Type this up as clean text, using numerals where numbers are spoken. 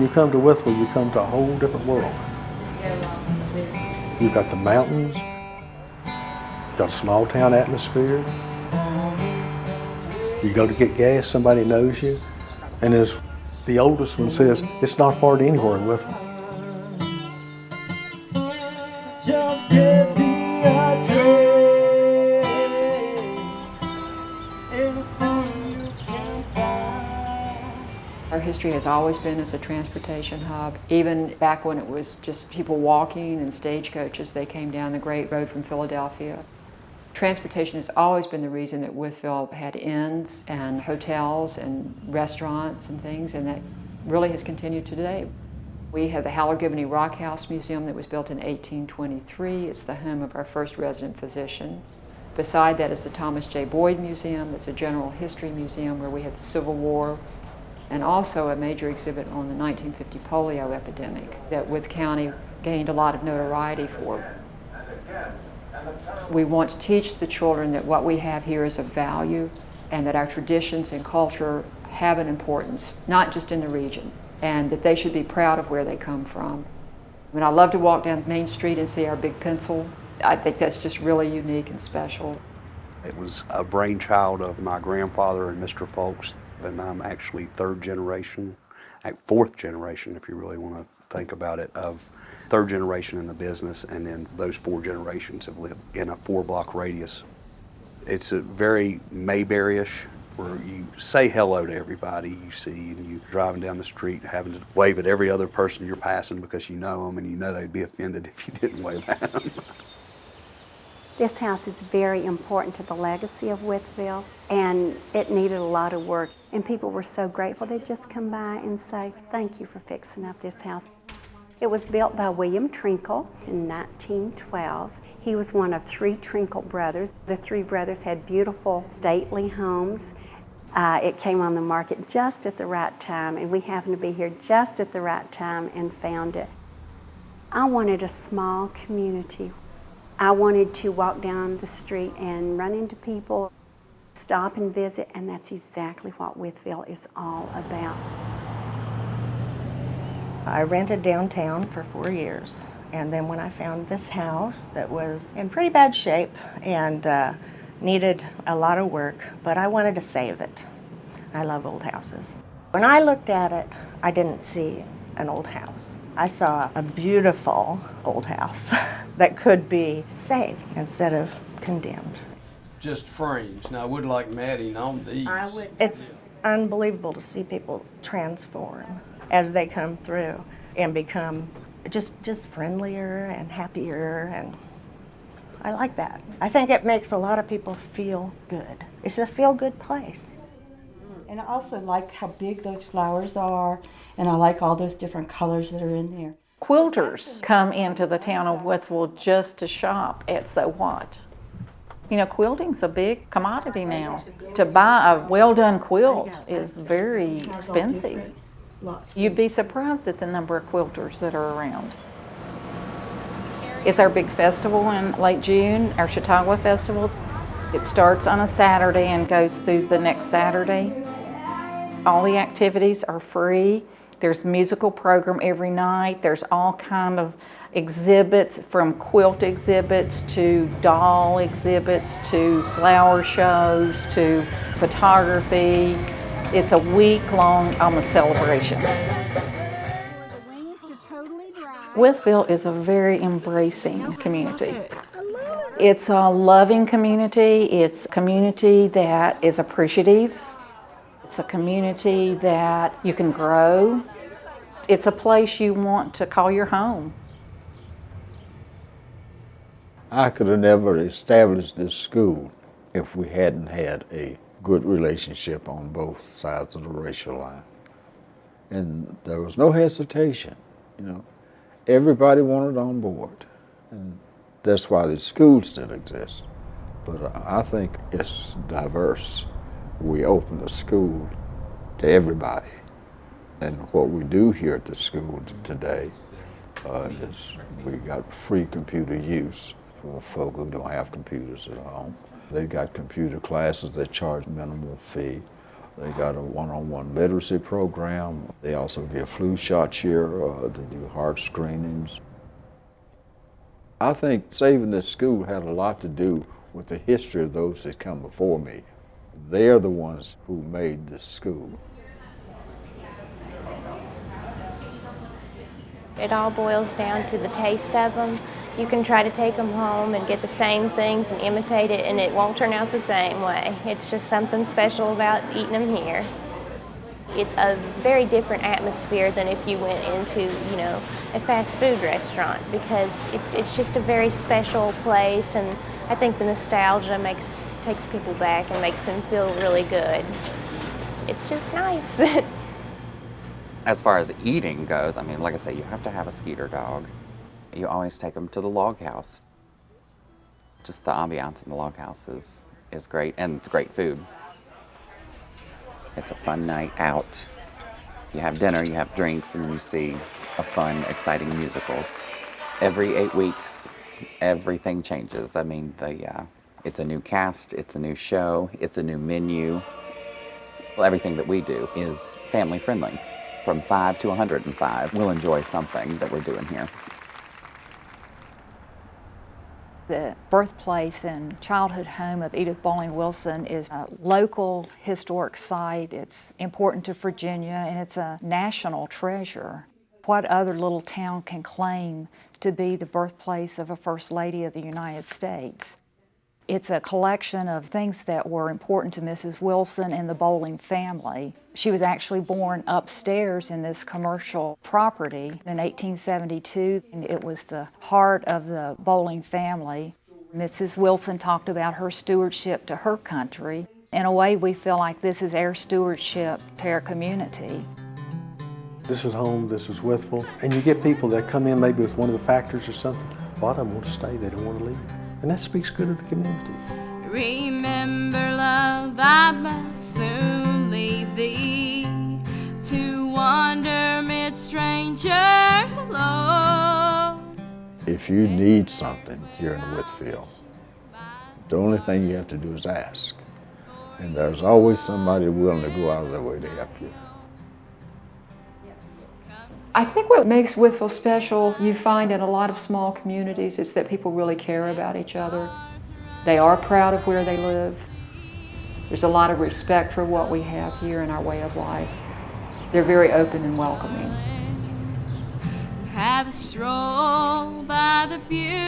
when you come to Wytheville, you come to a whole different world. You've got the mountains, you've got a small town atmosphere. You go to get gas, somebody knows you. And as the oldest one says, it's not far to anywhere in Wytheville. Just give me a train, anything you can find. Our history has always been as a transportation hub. Even back when it was just people walking and stagecoaches, they came down the great road from Philadelphia. Transportation has always been the reason that Wytheville had inns and hotels and restaurants and things, and that really has continued today. We have the Gibbon Rock House Museum that was built in 1823. It's the home of our first resident physician. Beside that is the Thomas J. Boyd Museum. It's a general history museum where we have the Civil War and also a major exhibit on the 1950 polio epidemic that Wythe County gained a lot of notoriety for. We want to teach the children that what we have here is of value and that our traditions and culture have an importance, not just in the region, and that they should be proud of where they come from. I mean, I love to walk down Main Street and see our big pencil. I think that's just really unique and special. It was a brainchild of my grandfather and Mr. Folks, and I'm actually third generation, fourth generation if you really want to think about it, of third generation in the business, and then those 4 generations have lived in a 4-block radius. It's a very Mayberry-ish, where you say hello to everybody you see, and you driving down the street having to wave at every other person you're passing because you know them and you know they'd be offended if you didn't wave at them. This house is very important to the legacy of Wytheville, and it needed a lot of work. And people were so grateful. They'd just come by and say, thank you for fixing up this house. It was built by William Trinkle in 1912. He was one of 3 Trinkle brothers. The 3 brothers had beautiful, stately homes. It came on the market just at the right time, and we happened to be here just at the right time and found it. I wanted a small community. I wanted to walk down the street and run into people, stop and visit, and that's exactly what Wytheville is all about. I rented downtown for 4 years, and then when I found this house that was in pretty bad shape and needed a lot of work, but I wanted to save it. I love old houses. When I looked at it, I didn't see an old house. I saw a beautiful old house that could be saved instead of condemned. Just frames. Now, I would like matting on these. It's unbelievable to see people transform as they come through and become just friendlier and happier, and I like that. I think it makes a lot of people feel good. It's a feel-good place. And I also like how big those flowers are, and I like all those different colors that are in there. Quilters come into the town of Wytheville just to shop at So What. You know, quilting's a big commodity now. To buy a well-done quilt is very expensive. You'd be surprised at the number of quilters that are around. It's our big festival in late June, our Chautauqua Festivals. It starts on a Saturday and goes through the next Saturday. All the activities are free. There's a musical program every night. There's all kind of exhibits, from quilt exhibits to doll exhibits to flower shows to photography. It's a week-long almost celebration. Wytheville is a very embracing community. It's a loving community. It's a community that is appreciative. It's a community that you can grow. It's a place you want to call your home. I could have never established this school if we hadn't had a good relationship on both sides of the racial line. And there was no hesitation, you know. Everybody wanted on board, and that's why the school still exists. But I think it's diverse. We open the school to everybody. And what we do here at the school today is we got free computer use for folk who don't have computers at home. They got computer classes that charge minimal fee. They got a one-on-one literacy program. They also give flu shots here. They do heart screenings. I think saving this school had a lot to do with the history of those that come before me. They're the ones who made this school. It all boils down to the taste of them. You can try to take them home and get the same things and imitate it, and it won't turn out the same way. It's just something special about eating them here. It's a very different atmosphere than if you went into, a fast food restaurant, because it's just a very special place, and I think the nostalgia takes people back and makes them feel really good. It's just nice. As far as eating goes, I mean, like I say, you have to have a Skeeter dog. You always take them to the log house. Just the ambiance in the log house is great, and it's great food. It's a fun night out. You have dinner, you have drinks, and then you see a fun, exciting musical. Every 8 weeks, everything changes. I mean, it's a new cast, it's a new show, it's a new menu. Well, everything that we do is family friendly. From 5 to 105, we'll enjoy something that we're doing here. The birthplace and childhood home of Edith Bowling Wilson is a local historic site. It's important to Virginia, and it's a national treasure. What other little town can claim to be the birthplace of a First Lady of the United States? It's a collection of things that were important to Mrs. Wilson and the Bowling family. She was actually born upstairs in this commercial property in 1872, and it was the heart of the Bowling family. Mrs. Wilson talked about her stewardship to her country. In a way, we feel like this is our stewardship to our community. This is home, this is Wytheville, and you get people that come in maybe with one of the factors or something. A lot of them want to stay, they don't want to leave. And that speaks good of the community. Remember, love, I must soon leave thee to wander mid strangers alone. If you need something here in Wytheville, the only thing you have to do is ask. And there's always somebody willing to go out of their way to help you. I think what makes Wytheville special, you find in a lot of small communities, is that people really care about each other. They are proud of where they live. There's a lot of respect for what we have here in our way of life. They're very open and welcoming. Have a stroll by the beautiful